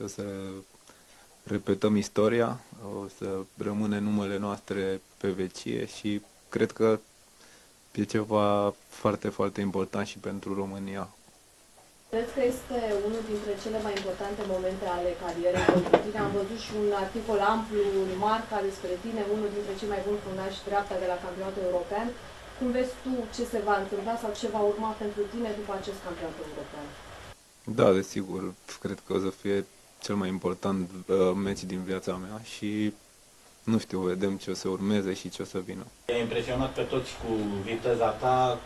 O să repetăm istoria, o să rămâne numele noastre pe vecie și cred că e ceva foarte, foarte important și pentru România. Cred că este unul dintre cele mai importante momente ale carierei pentru tine. Am văzut și un articol amplu în Marca despre tine, unul dintre cei mai buni fundași dreapta de la campionatul european. Cum vezi tu ce se va întâmpla sau ce va urma pentru tine după acest campionat european? Da, desigur, cred că o să fie cel mai important meci din viața mea și nu știu, vedem ce o să urmeze și ce o să vină. I-a impresionat pe toți cu viteza ta.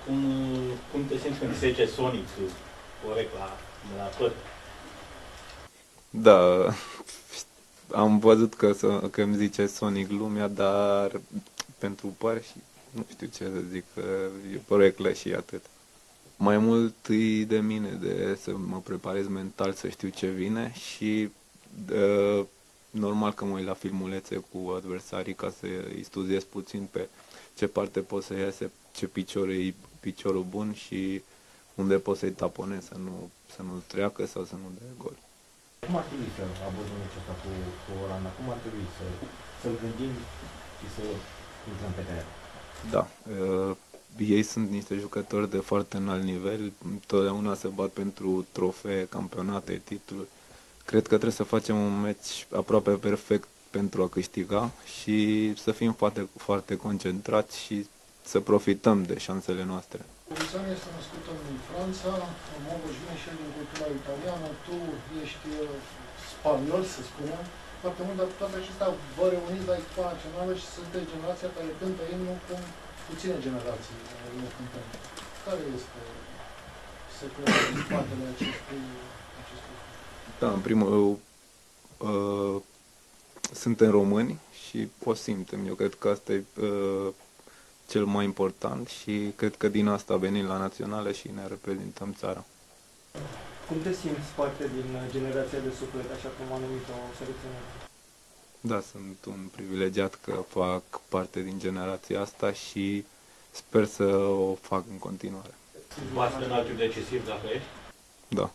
Cum te simți când se zice Sonic, porecla de la păr? Da, am văzut că îmi zice Sonic lumea, dar pentru păr și nu știu ce să zic, că e poreclă și atât. Mai mult e de mine, de să mă preparez mental, să știu ce vine și normal că mă uit la filmulețe cu adversarii ca să îi studiez puțin pe ce parte pot să iese, ce picior e piciorul bun și unde pot să-i taponez, să nu treacă sau să nu dea gol. Cum ar trebui să abordăm meciul ăsta cu Olanda? Cum ar trebui să-l gândim și să intrăm pe teren? Da, ei sunt niște jucători de foarte înalt nivel, întotdeauna se bat pentru trofee, campionate, titluri. Cred că trebuie să facem un meci aproape perfect pentru a câștiga și să fim foarte, foarte concentrați și să profităm de șansele noastre. Lucian este născut în Franța, în mod vine și el din cultura italiană, tu ești spaniol, să spunem, foarte mult, dar toate acestea vă reuniți la echipa națională și sunteți generația care cântă imnul cum puține generații nu cântăm. Care este secretul din spatele acestui? Da, în primul rând, suntem români și o simtem. Eu cred că asta e cel mai important și cred că din asta venim la națională și ne reprezentăm țara. Cum te simți parte din generația de suflet, așa cum a numit-o selecționerul? Da, sunt un privilegiat că fac parte din generația asta și sper să o fac în continuare. Bați penaltiul decisiv dacă ești? Da.